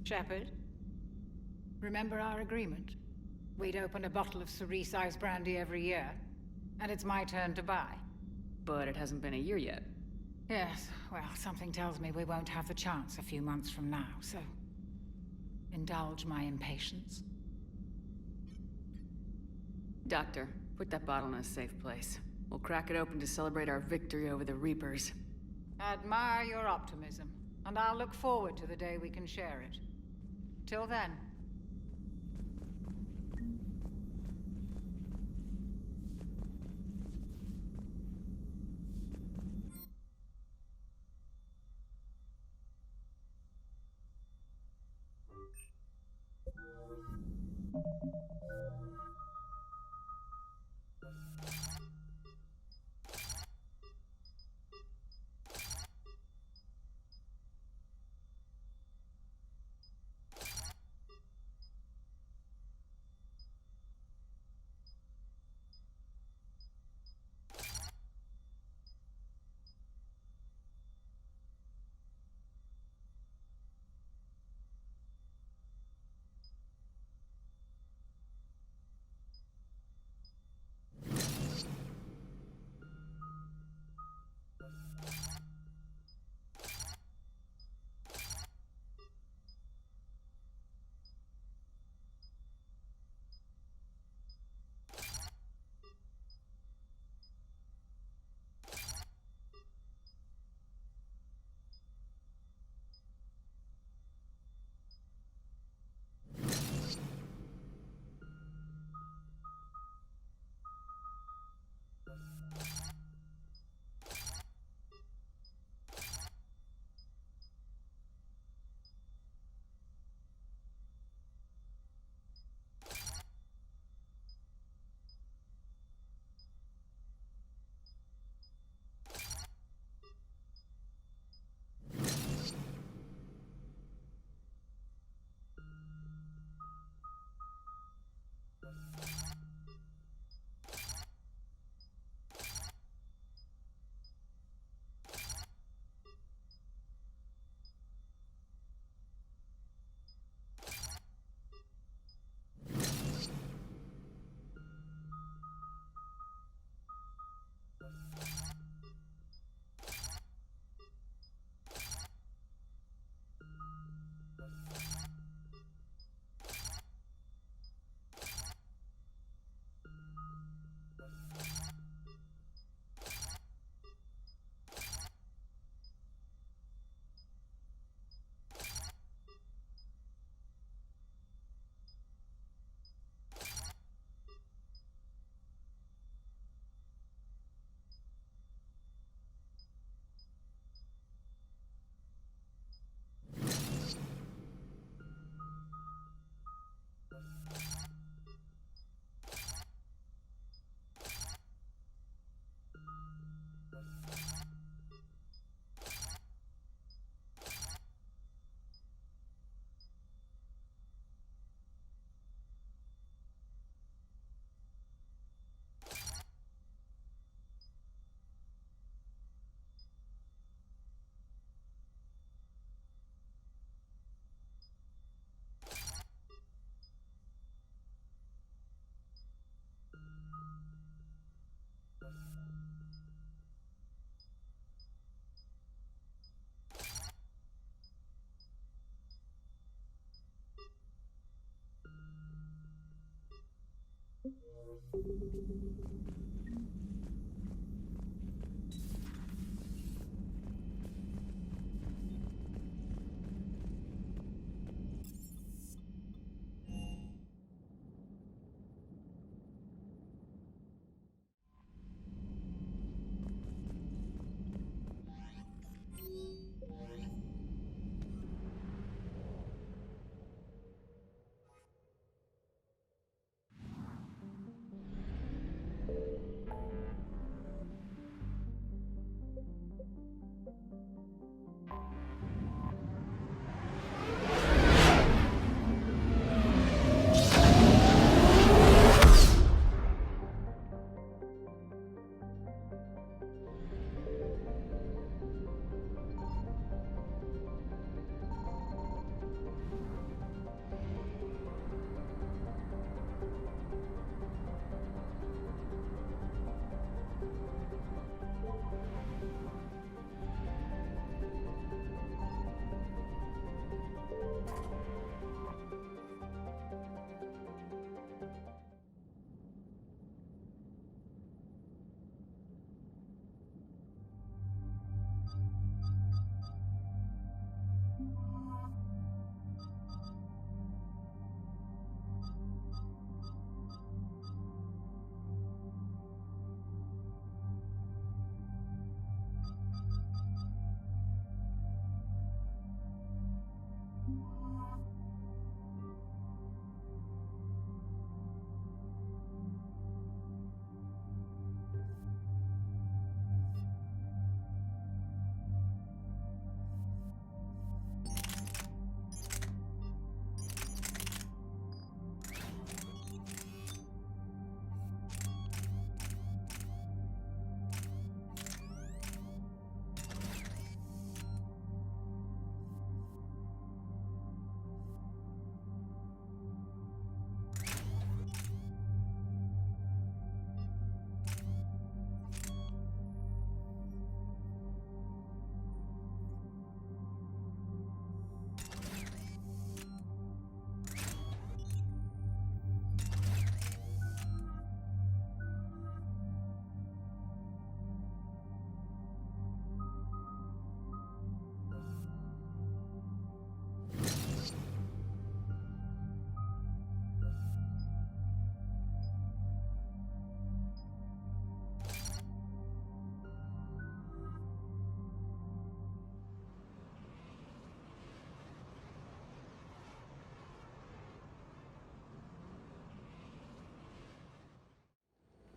Shepard, remember our agreement? We'd open a bottle of cerise-ice brandy every year, and it's my turn to buy. But it hasn't been a year yet. Yes, well, something tells me we won't have the chance a few months from now, so... indulge my impatience. Doctor, put that bottle in a safe place. We'll crack it open to celebrate our victory over the Reapers. Admire your optimism, and I'll look forward to the day we can share it. Till then.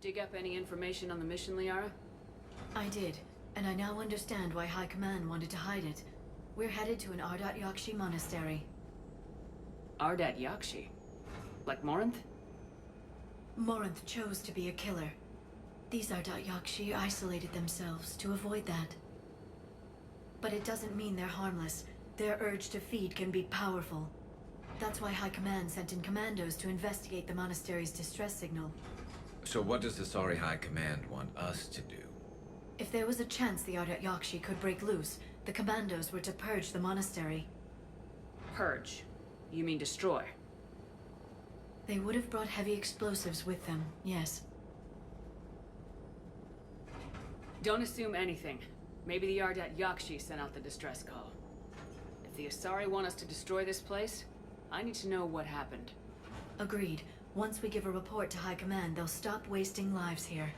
Dig up any information on the mission, Liara? I did, and I now understand why High Command wanted to hide it. We're headed to an Ardat Yakshi monastery. Ardat Yakshi? Like Morinth? Morinth chose to be a killer. These Ardat Yakshi isolated themselves to avoid that. But it doesn't mean they're harmless. Their urge to feed can be powerful. That's why High Command sent in commandos to investigate the monastery's distress signal. So what does the Sorry High Command want us to do? If there was a chance the Ardat Yakshi could break loose, the commandos were to purge the monastery. Purge? You mean destroy? They would have brought heavy explosives with them, yes. Don't assume anything. Maybe the Ardat Yakshi sent out the distress call. If the Asari want us to destroy this place, I need to know what happened. Agreed. Once we give a report to High Command, they'll stop wasting lives here.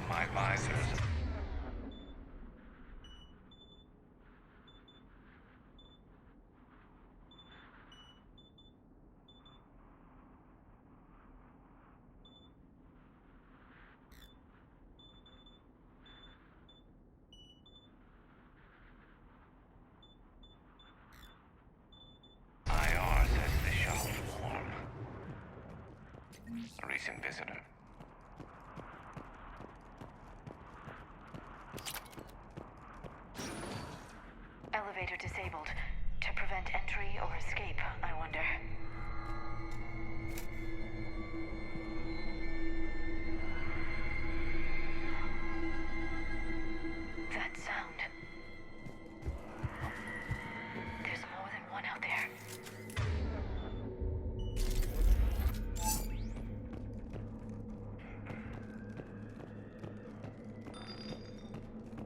My visors. IR says the shop warm. Recent visitor. Elevator disabled. To prevent entry or escape, I wonder. That sound. There's more than one out there.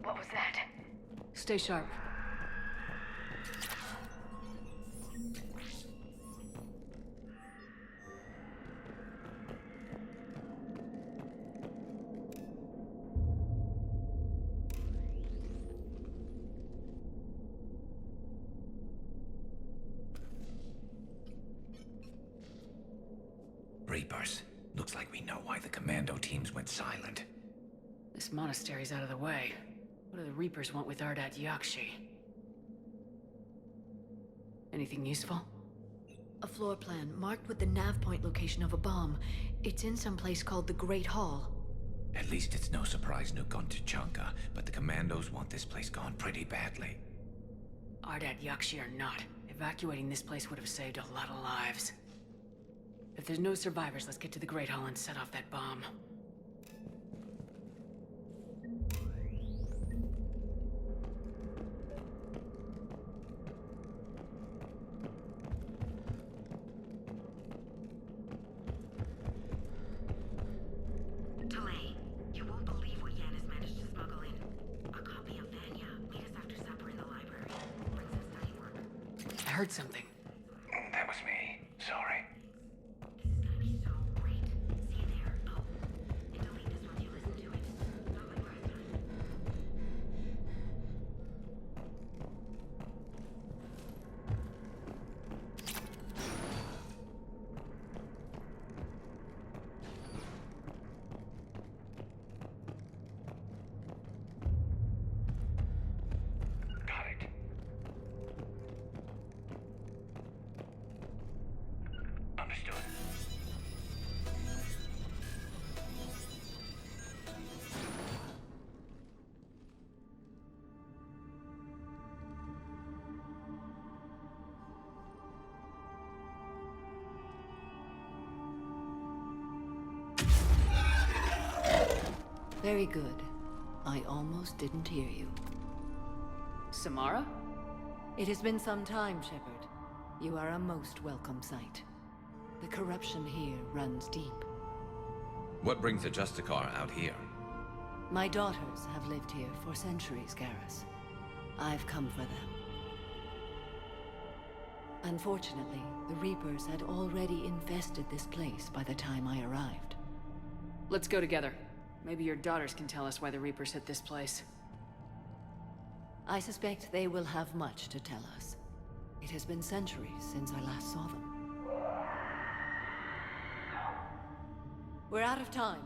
What was that? Stay sharp. Reapers. Looks like we know why the commando teams went silent. This monastery's out of the way. What do the Reapers want with Ardat Yakshi? Anything useful? A floor plan marked with the nav point location of a bomb. It's in some place called the Great Hall. At least it's no surprise Nuke gone to Chunka, but the commandos want this place gone pretty badly. Ardat Yakshi or not, evacuating this place would have saved a lot of lives. If there's no survivors, let's get to the Great Hall and set off that bomb. Delay. You won't believe what Yan has managed to smuggle in. A copy of Vanya. Meet us after supper in the library. Princess study work. I heard something. That was me. Sorry. This is gonna be so great. See you there. Oh, and delete this once you listen to it. Not like last time. Got it. Understood. Very good. I almost didn't hear you. Samara? It has been some time, Shepard. You are a most welcome sight. The corruption here runs deep. What brings a Justicar out here? My daughters have lived here for centuries, Garrus. I've come for them. Unfortunately, the Reapers had already infested this place by the time I arrived. Let's go together. Maybe your daughters can tell us why the Reapers hit this place. I suspect they will have much to tell us. It has been centuries since I last saw them. We're out of time.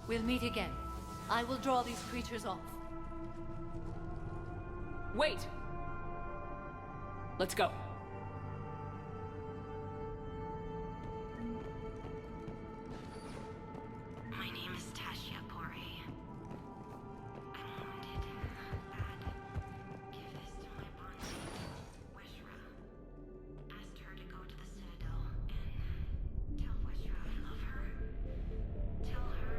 We'll meet again. I will draw these creatures off. Wait! Let's go. My name is Tashia Pore. I'm wounded. Bad. Give this to my bondmaid, Wishra. Asked her to go to the Citadel and tell Wishra I love her. Tell her.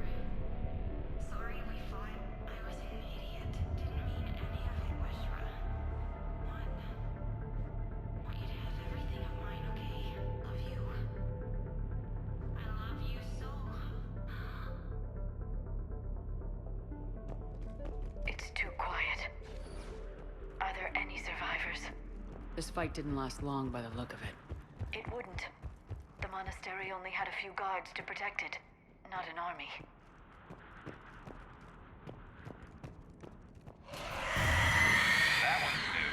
Sorry we fought. I was an idiot. Didn't mean any of it, Wishra. Want you to have everything of mine, okay? Love you. I love you so. It's too quiet. Are there any survivors? This fight didn't last long by the look of it. It wouldn't. The monastery only had a few guards to protect it, not an army. That one's new.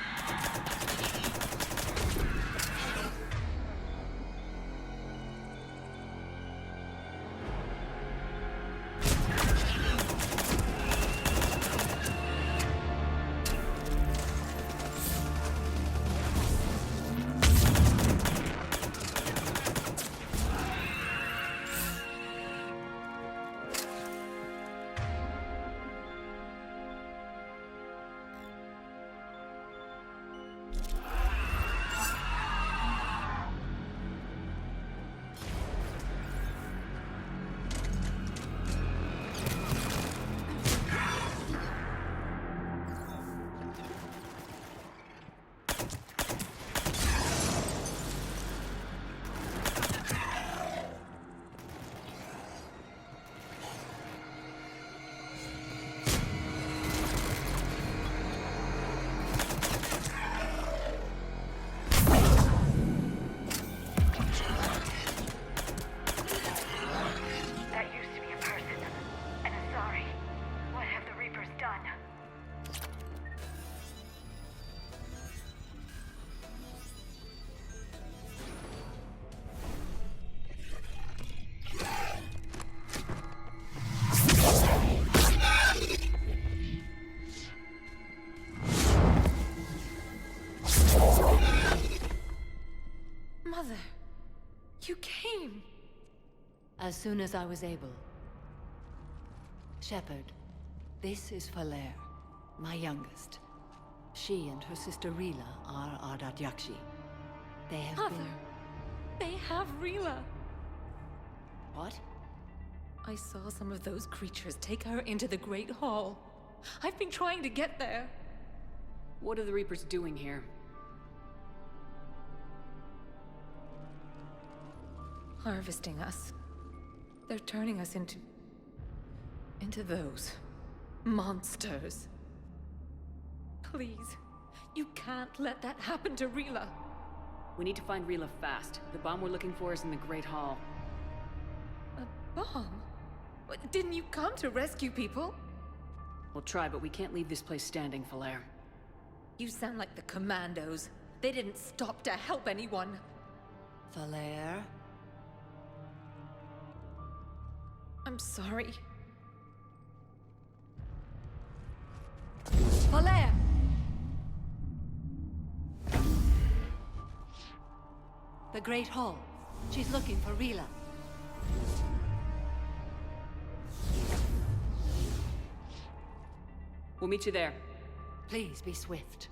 That used to be a person. And I'm sorry. What have the Reapers done? Mother, you came. As soon as I was able. Shepherd, this is Falair, my youngest. She and her sister Rila are Ardat Yakshi. They have Mother, been... they have Rila. What? I saw some of those creatures take her into the Great Hall. I've been trying to get there. What are the Reapers doing here? Harvesting us. They're turning us into those monsters. Please, you can't let that happen to Rila. We need to find Rila fast. The bomb we're looking for is in the Great Hall. A bomb? What, didn't you come to rescue people? We'll try, but we can't leave this place standing, Falair. You sound like the Commandos. They didn't stop to help anyone. Falair? I'm sorry. Falair! The Great Hall. She's looking for Rila. We'll meet you there. Please be swift.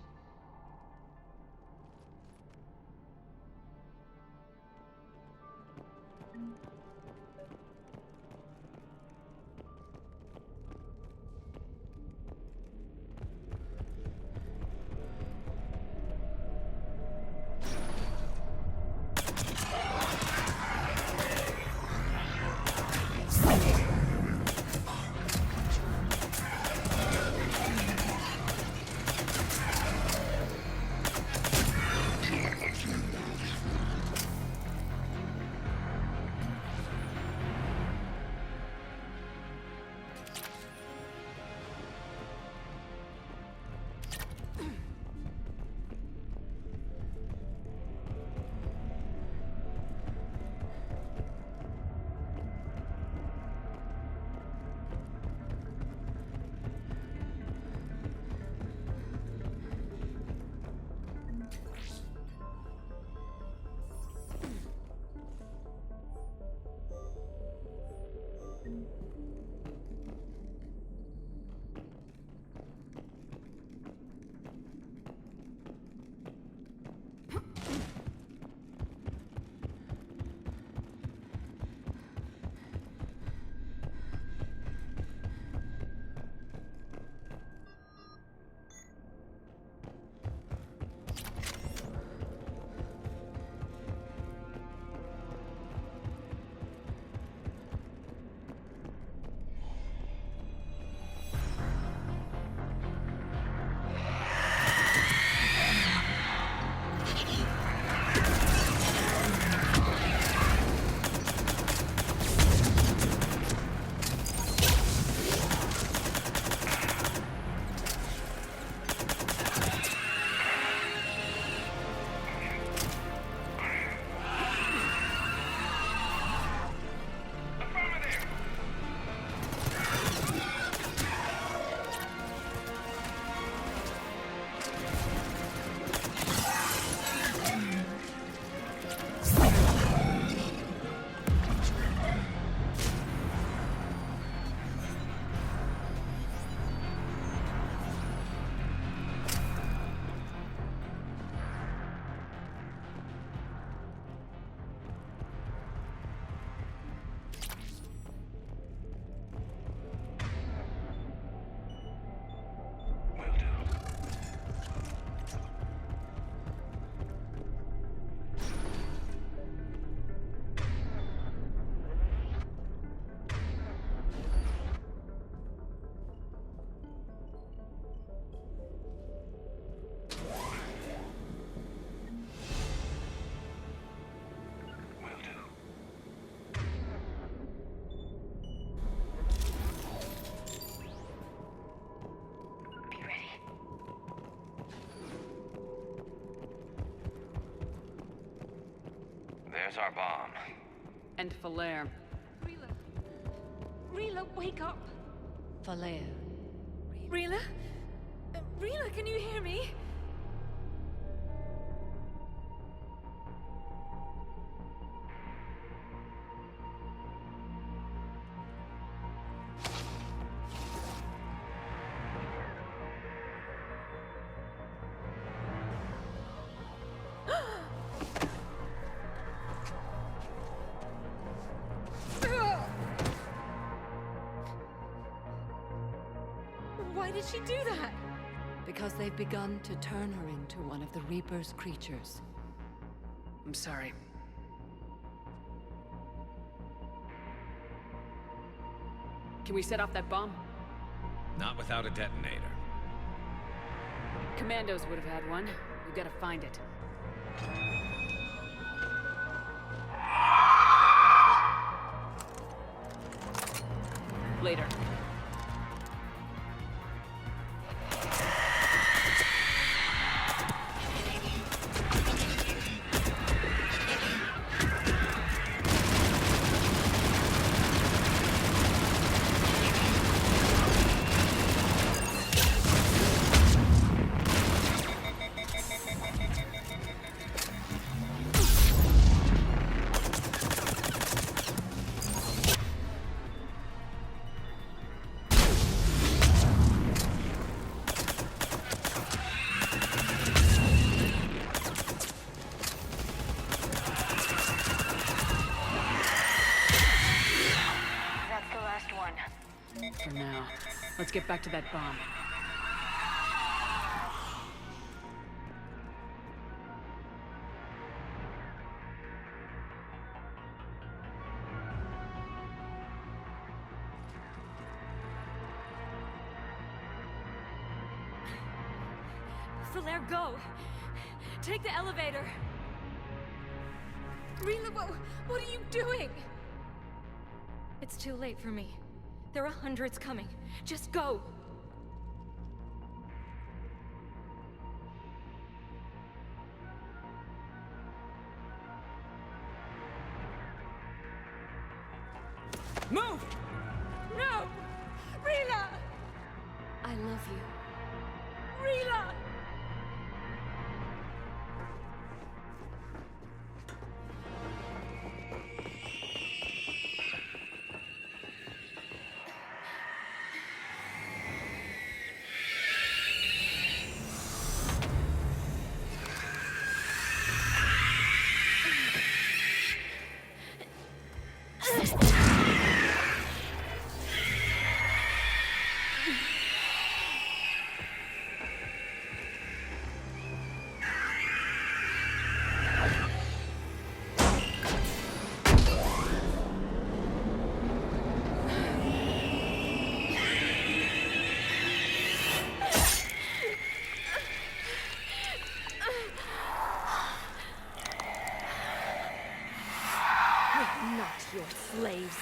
our bomb. And Falaire. Rila. Rila, wake up. Falaire. Rila? Rila, can you hear me? Why did she do that? Because they've begun to turn her into one of the Reaper's creatures. I'm sorry. Can we set off that bomb? Not without a detonator. Commandos would have had one. We've got to find it. Later. For now. Let's get back to that bomb. Falaire, go! Take the elevator! Rila, what are you doing? It's too late for me. There are hundreds coming. Just go! Move! No! Rila! I love you. Rila! Not your slaves.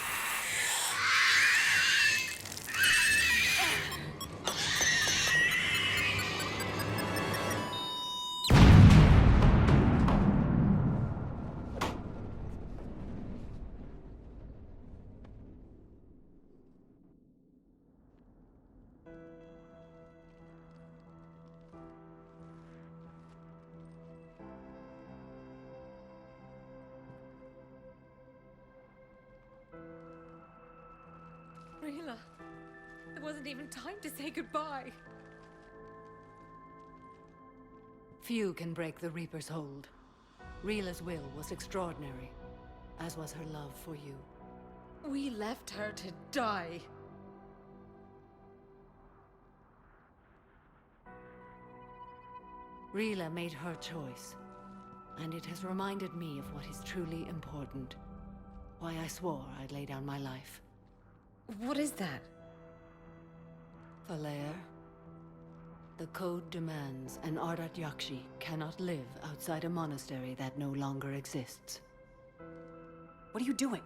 Rila, there wasn't even time to say goodbye. Few can break the Reaper's hold. Rila's will was extraordinary, as was her love for you. We left her to die. Rila made her choice, and it has reminded me of what is truly important. Why I swore I'd lay down my life. What is that? Falaire, the code demands an Ardat Yakshi cannot live outside a monastery that no longer exists. What are you doing?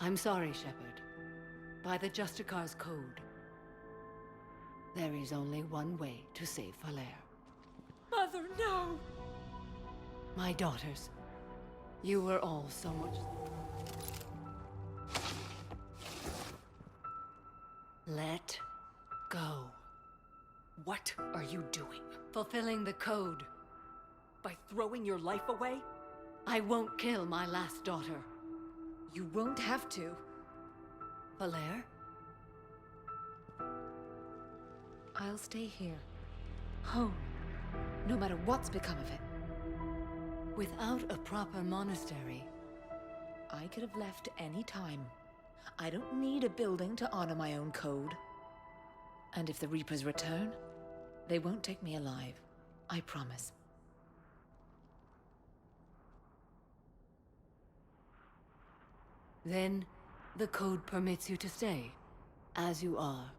I'm sorry, Shepard. By the Justicar's code, there is only one way to save Falaire. Mother, no! My daughters, You were all so much... Let go. What are you doing? Fulfilling the code. By throwing your life away? I won't kill my last daughter. You won't have to. Valere? I'll stay here. Home. No matter what's become of it. Without a proper monastery, I could have left any time. I don't need a building to honor my own code. And if the Reapers return, they won't take me alive. I promise. then the code permits you to stay, as you are.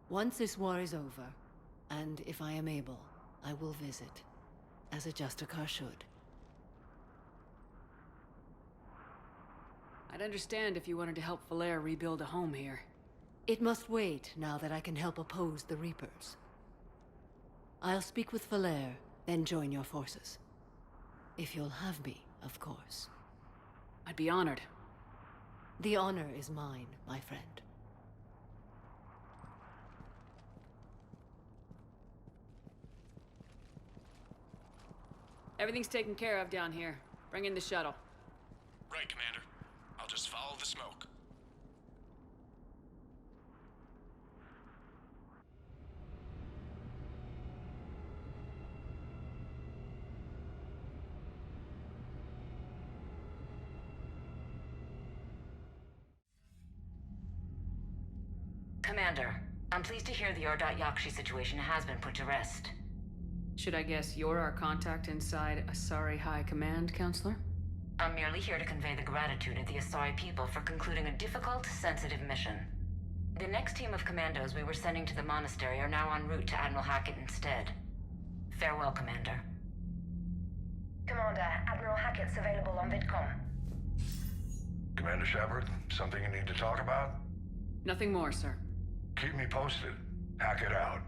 Once this war is over, and if I am able, I will visit, as a Justicar should. I'd understand if you wanted to help Valere rebuild a home here. It must wait now that I can help oppose the Reapers. I'll speak with Valere, then join your forces. If you'll have me, of course. I'd be honored. The honor is mine, my friend. Everything's taken care of down here. Bring in the shuttle. Right, Commander. I'll just follow the smoke. Commander, I'm pleased to hear the Yakshi situation has been put to rest. Should I guess you're our contact inside Asari High Command, Counselor? I'm merely here to convey the gratitude of the Asari people for concluding a difficult, sensitive mission. The next team of commandos we were sending to the monastery are now en route to Admiral Hackett instead. Farewell, Commander. Commander, Admiral Hackett's available on VidCom. Commander Shepard, something you need to talk about? Nothing more, sir. Keep me posted. Hackett out.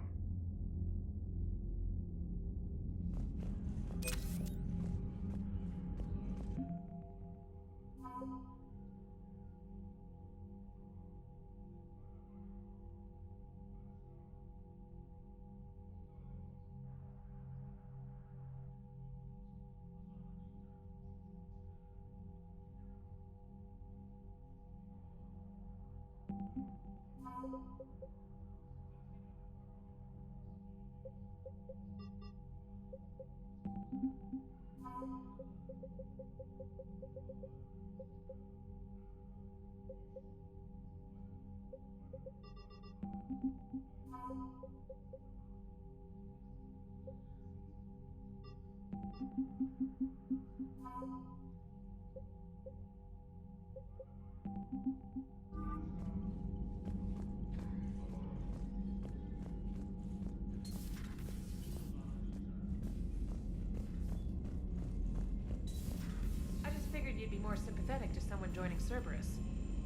I just figured you'd be more sympathetic to someone joining Cerberus.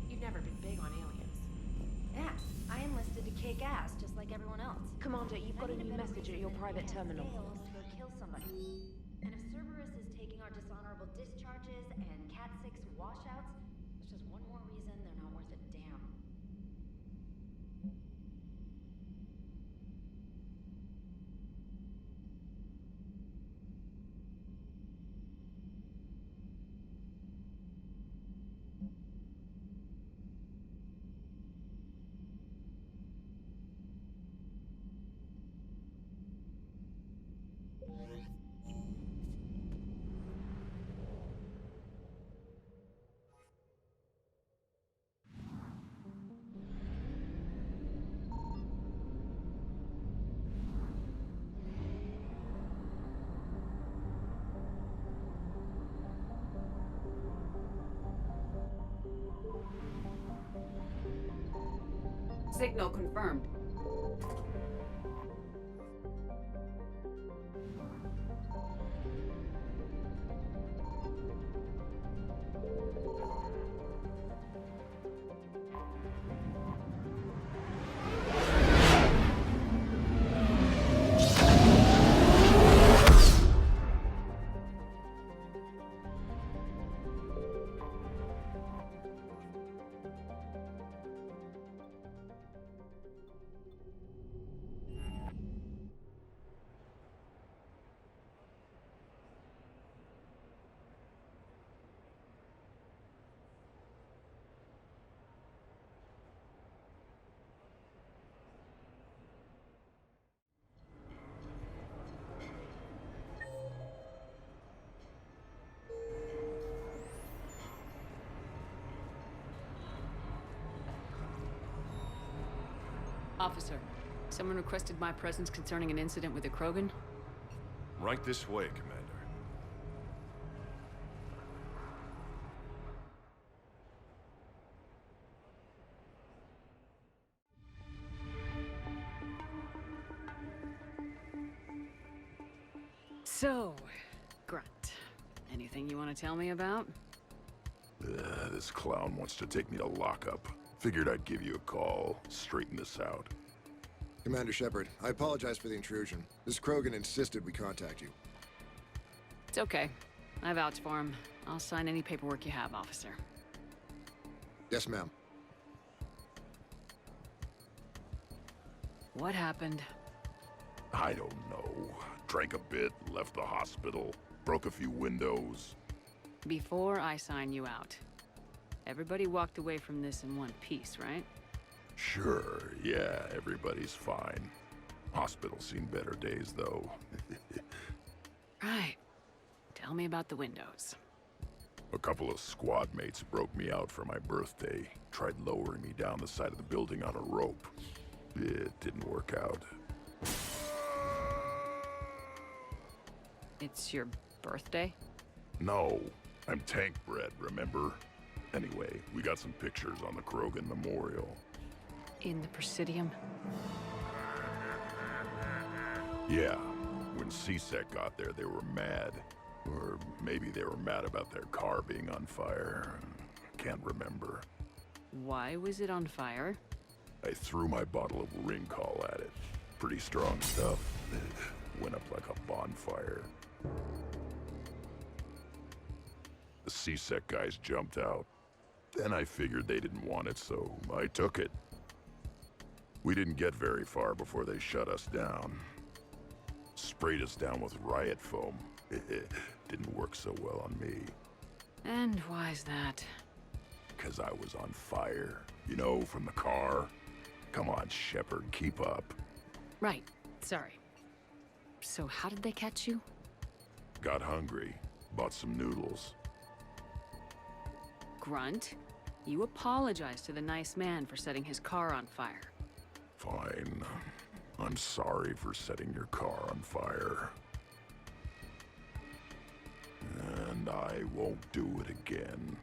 You've never been big on aliens. Yeah, I enlisted to kick ass, just like everyone else. Commander, you've got a new message at your private terminal. To go kill somebody. And if Cerberus is taking our dishonorable discharges and Cat 6 washouts, it's just one more reason they're not worth a damn. Signal confirmed. Officer, someone requested my presence concerning an incident with the Krogan. Right this way, Commander. So, Grunt, anything you want to tell me about? This clown wants to take me to lockup. Figured I'd give you a call, straighten this out. Commander Shepard, I apologize for the intrusion. This Krogan insisted we contact you. It's okay. I vouch for him. I'll sign any paperwork you have, officer. Yes, ma'am. What happened? I don't know. Drank a bit, left the hospital, broke a few windows. Before I sign you out, everybody walked away from this in one piece, right? Sure, yeah, everybody's fine. Hospital's seen better days, though. Right. Tell me about the windows. A couple of squad mates broke me out for my birthday. Tried lowering me down the side of the building on a rope. It didn't work out. It's your birthday? No, I'm tank bred, remember? Anyway, we got some pictures on the Krogan Memorial. In the Presidium? Yeah, when CSEC got there, they were mad. Or maybe they were mad about their car being on fire. Can't remember. Why was it on fire? I threw my bottle of Ringcall at it. Pretty strong stuff. Went up like a bonfire. The CSEC guys jumped out. Then I figured they didn't want it, so I took it. We didn't get very far before they shut us down. Sprayed us down with riot foam. Didn't work so well on me. And why's that? 'Cause I was on fire. You know, from the car. Come on, Shepard, keep up. Right. Sorry. So how did they catch you? Got hungry. Bought some noodles. Grunt, you apologized to the nice man for setting his car on fire. Fine. I'm sorry for setting your car on fire. And I won't do it again.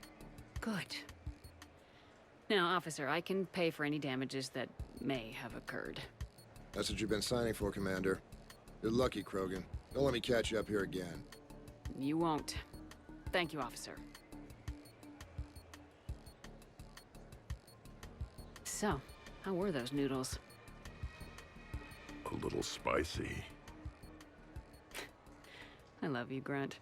Good. Now, officer, I can pay for any damages that may have occurred. That's what you've been signing for, Commander. You're lucky, Krogan. Don't let me catch you up here again. You won't. Thank you, officer. So, how were those noodles? A little spicy. I love you, Grunt.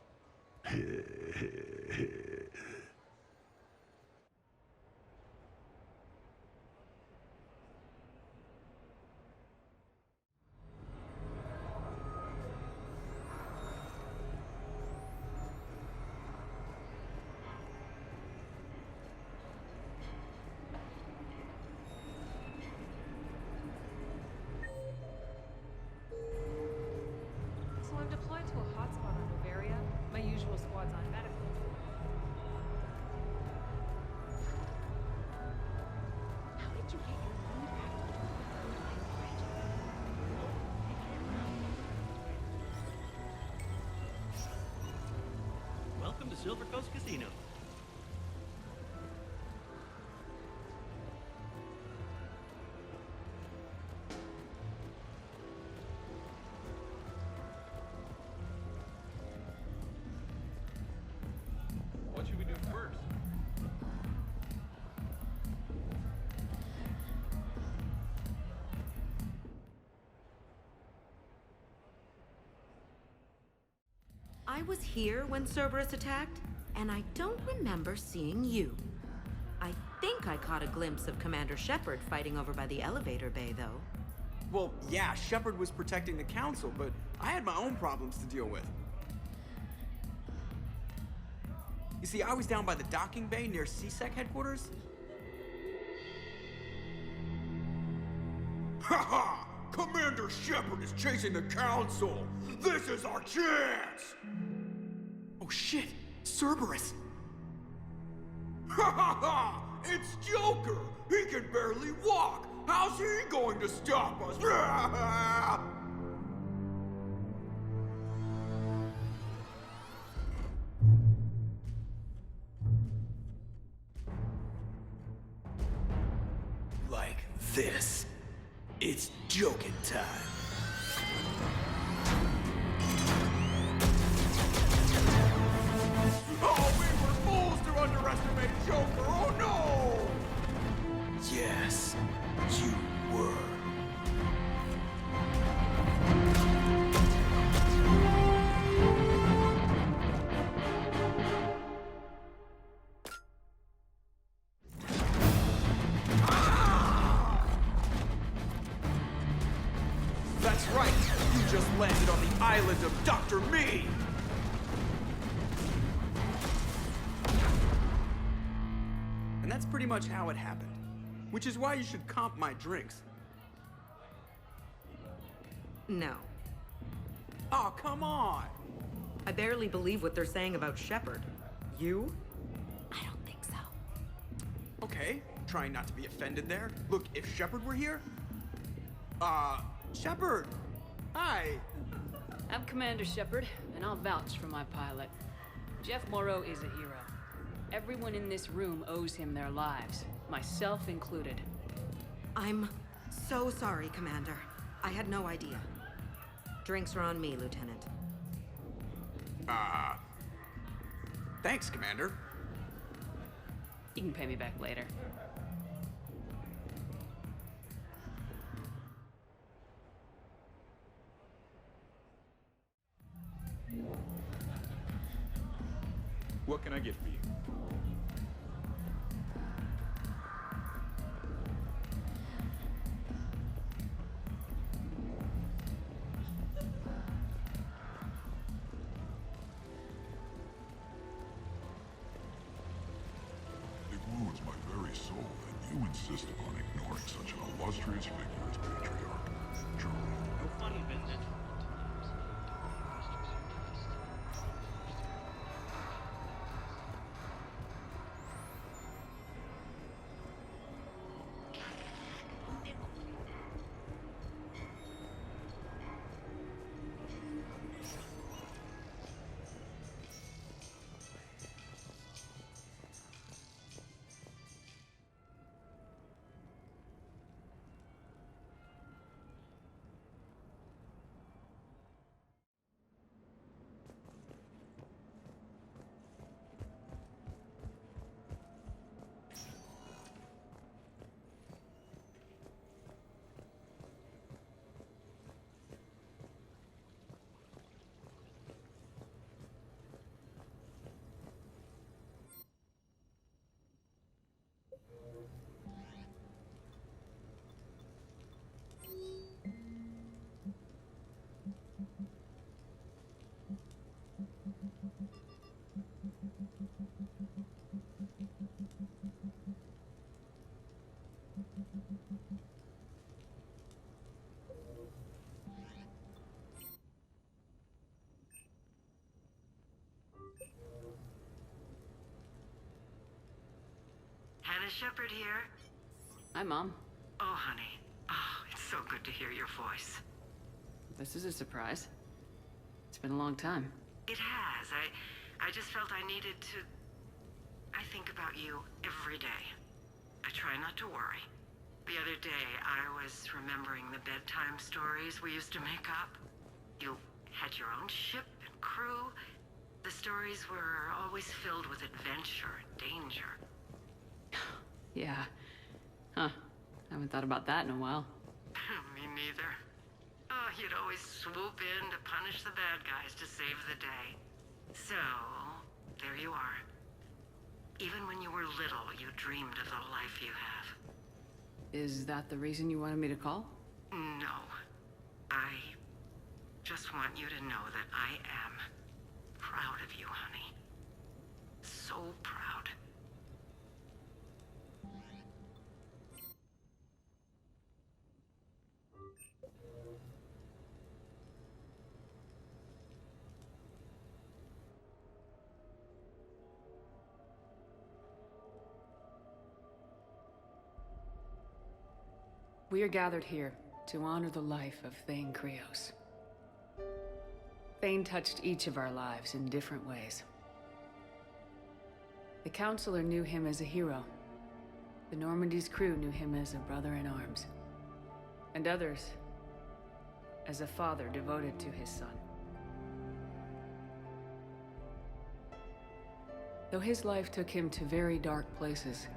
So I'm deployed to a hotspot on Bavaria. My usual squad's on medical. How did you get your lead Welcome to Silver Coast Casino. What should we do first? I was here when Cerberus attacked, and I don't remember seeing you. I think I caught a glimpse of Commander Shepard fighting over by the elevator bay, though. Well, yeah, Shepard was protecting the Council, but I had my own problems to deal with. You see, I was down by the docking bay near CSEC headquarters. Ha! Commander Shepard is chasing the Council! This is our chance! Oh shit! Cerberus! Ha ha ha! It's Joker! He can barely walk, How's he going to stop us? Like this. It's joking time. Oh, we were fools to underestimate Joker! Oh no! Yes, you were. That's right! You just landed on the island of Dr. Me! And that's pretty much how it happened. Which is why you should comp my drinks. No. Oh, come on! I barely believe what they're saying about Shepard. You? I don't think so. Okay, trying not to be offended there. Look, if Shepard were here... Shepard! Hi! I'm Commander Shepard, and I'll vouch for my pilot. Jeff Morrow is a hero. Everyone in this room owes him their lives, myself included. I'm so sorry, Commander. I had no idea. Drinks are on me, Lieutenant. Thanks, Commander. You can pay me back later. What can I get for you? It wounds my very soul that you insist upon ignoring such an illustrious figure as Patriarch. Truly. No funny business. Hannah Shepard here. Hi, Mom. Oh, honey. Oh, it's so good to hear your voice. This is a surprise. It's been a long time. It has. I just felt I needed to... I think about you every day. I try not to worry. The other day, I was remembering the bedtime stories we used to make up. You had your own ship and crew. The stories were always filled with adventure and danger. Yeah. Huh. Haven't thought about that in a while. Me neither. Oh, you'd always swoop in to punish the bad guys to save the day. So, there you are. Even when you were little, you dreamed of the life you have. Is that the reason you wanted me to call? No. I just want you to know that I am proud of you, honey. So proud. We are gathered here to honor the life of Thane Krios. Thane touched each of our lives in different ways. The Counselor knew him as a hero. The Normandy's crew knew him as a brother in arms. And others as a father devoted to his son. Though his life took him to very dark places,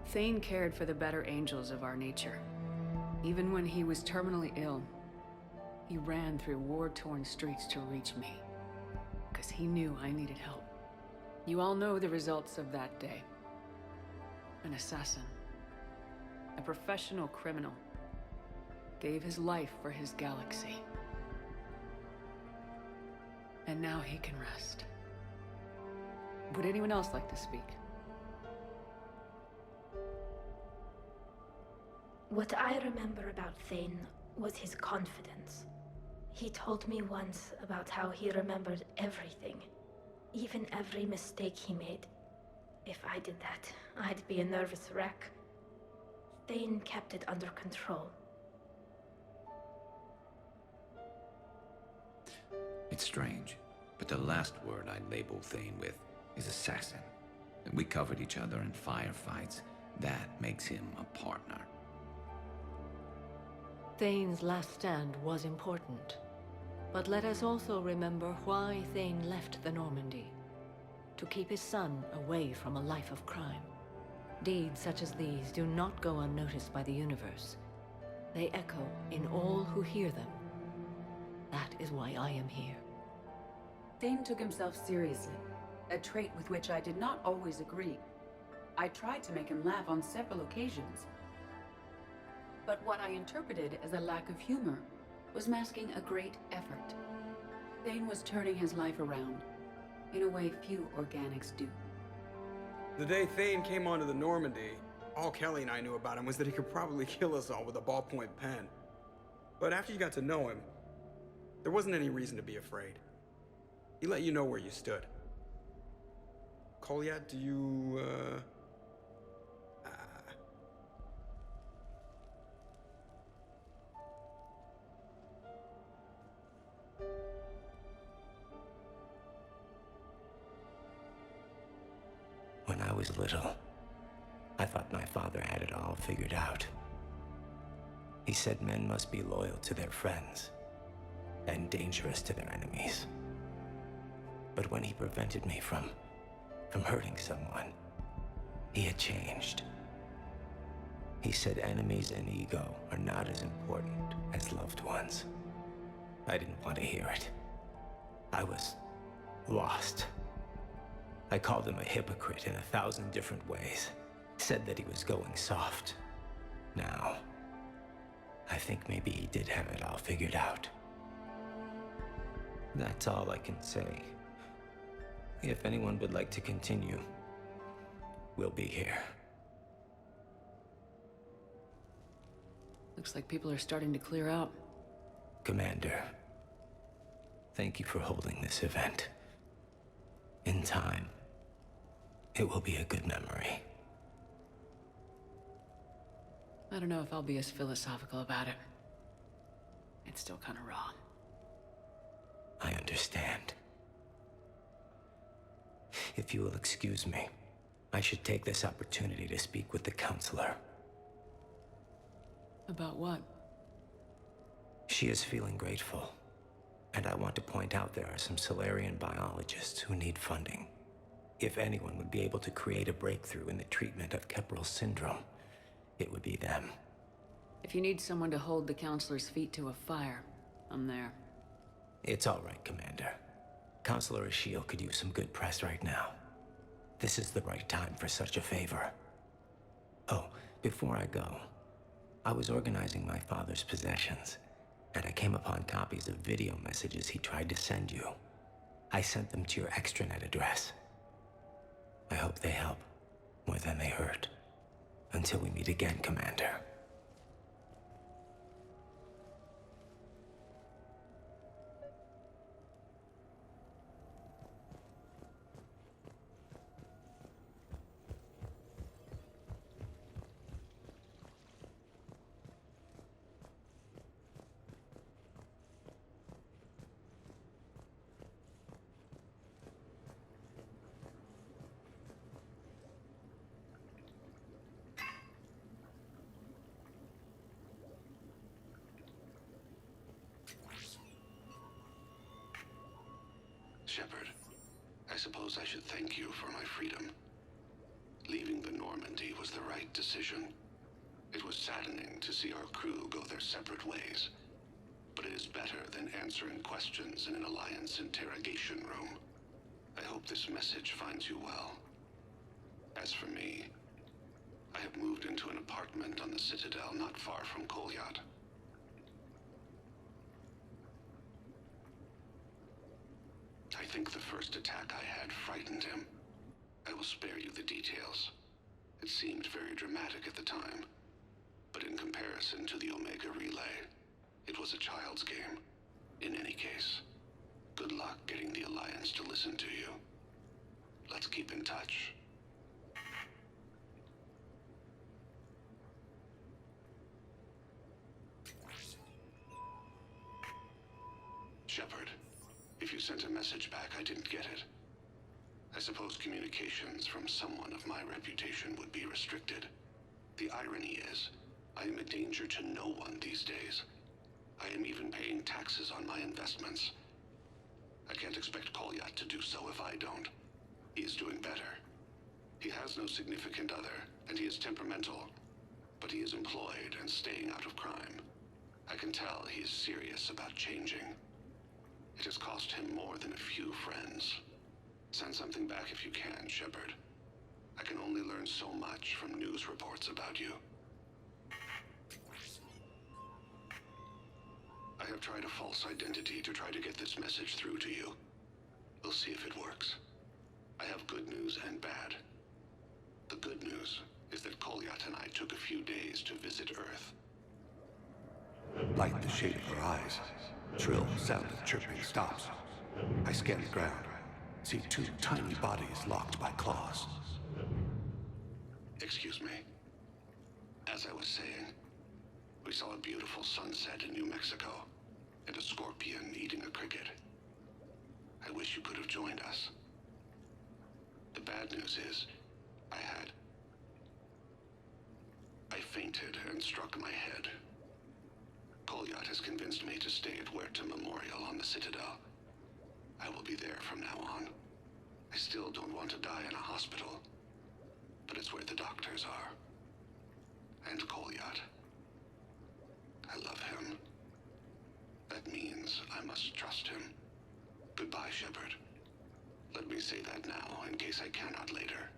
Thane cared for the better angels of our nature. Even when he was terminally ill, he ran through war-torn streets to reach me, because he knew I needed help. You all know the results of that day. An assassin, a professional criminal, gave his life for his galaxy. And now he can rest. Would anyone else like to speak? What I remember about Thane was his confidence. He told me once about how he remembered everything, even every mistake he made. If I did that, I'd be a nervous wreck. Thane kept it under control. It's strange, but the last word I'd label Thane with is assassin. We covered each other in firefights. That makes him a partner. Thane's last stand was important. But let us also remember why Thane left the Normandy. To keep his son away from a life of crime. Deeds such as these do not go unnoticed by the universe. They echo in all who hear them. That is why I am here. Thane took himself seriously, a trait with which I did not always agree. I tried to make him laugh on several occasions. But what I interpreted as a lack of humor was masking a great effort. Thane was turning his life around, in a way few organics do. The day Thane came onto the Normandy, all Kelly and I knew about him was that he could probably kill us all with a ballpoint pen. But after you got to know him, there wasn't any reason to be afraid. He let you know where you stood. Kolyat, do you, When I was little, I thought my father had it all figured out. He said men must be loyal to their friends and dangerous to their enemies. But when he prevented me from hurting someone, he had changed. He said enemies and ego are not as important as loved ones. I didn't want to hear it. I was lost. I called him a hypocrite in 1,000 different ways. Said that he was going soft. Now, I think maybe he did have it all figured out. That's all I can say. If anyone would like to continue, we'll be here. Looks like people are starting to clear out. Commander, thank you for holding this event. In time, it will be a good memory. I don't know if I'll be as philosophical about it. It's still kind of raw. I understand. If you will excuse me, I should take this opportunity to speak with the Counselor. About what? She is feeling grateful, and I want to point out there are some Solarian biologists who need funding. If anyone would be able to create a breakthrough in the treatment of Kepral syndrome, it would be them. If you need someone to hold the Counselor's feet to a fire, I'm there. It's all right, Commander. Counselor Ashiel could use some good press right now. This is the right time for such a favor. Oh, before I go, I was organizing my father's possessions, and I came upon copies of video messages he tried to send you. I sent them to your extranet address. I hope they help, more than they hurt. Until we meet again, Commander. Shepard, I suppose I should thank you for my freedom. Leaving the Normandy was the right decision. It was saddening to see our crew go their separate ways, but it is better than answering questions in an Alliance interrogation room. I hope this message finds you well. As for me, I have moved into an apartment on the Citadel not far from Kolyat. I think the first attack I had frightened him. I will spare you the details. It seemed very dramatic at the time, but in comparison to the Omega Relay, it was a child's game. In any case, good luck getting the Alliance to listen to you. Let's keep in touch. Shepard, if you sent a message back, I didn't get it. I suppose communications from someone of my reputation would be restricted. The irony is, I am a danger to no one these days. I am even paying taxes on my investments. I can't expect Kolyat to do so if I don't. He is doing better. He has no significant other, and he is temperamental. But he is employed and staying out of crime. I can tell he is serious about changing. It has cost him more than a few friends. Send something back if you can, Shepard. I can only learn so much from news reports about you. I have tried a false identity to try to get this message through to you. We'll see if it works. I have good news and bad. The good news is that Kolyat and I took a few days to visit Earth. Light the shade of her eyes. Shrill sound of chirping stops. I scan the ground. See two tiny bodies locked by claws. Excuse me. As I was saying, we saw a beautiful sunset in New Mexico, and a scorpion eating a cricket. I wish you could have joined us. The bad news is, I fainted and struck my head. Kolyat has convinced me to stay at Huerta Memorial on the Citadel. I will be there from now on. I still don't want to die in a hospital, but it's where the doctors are. And Kolyat. I love him. That means I must trust him. Goodbye, Shepard. Let me say that now, in case I cannot later.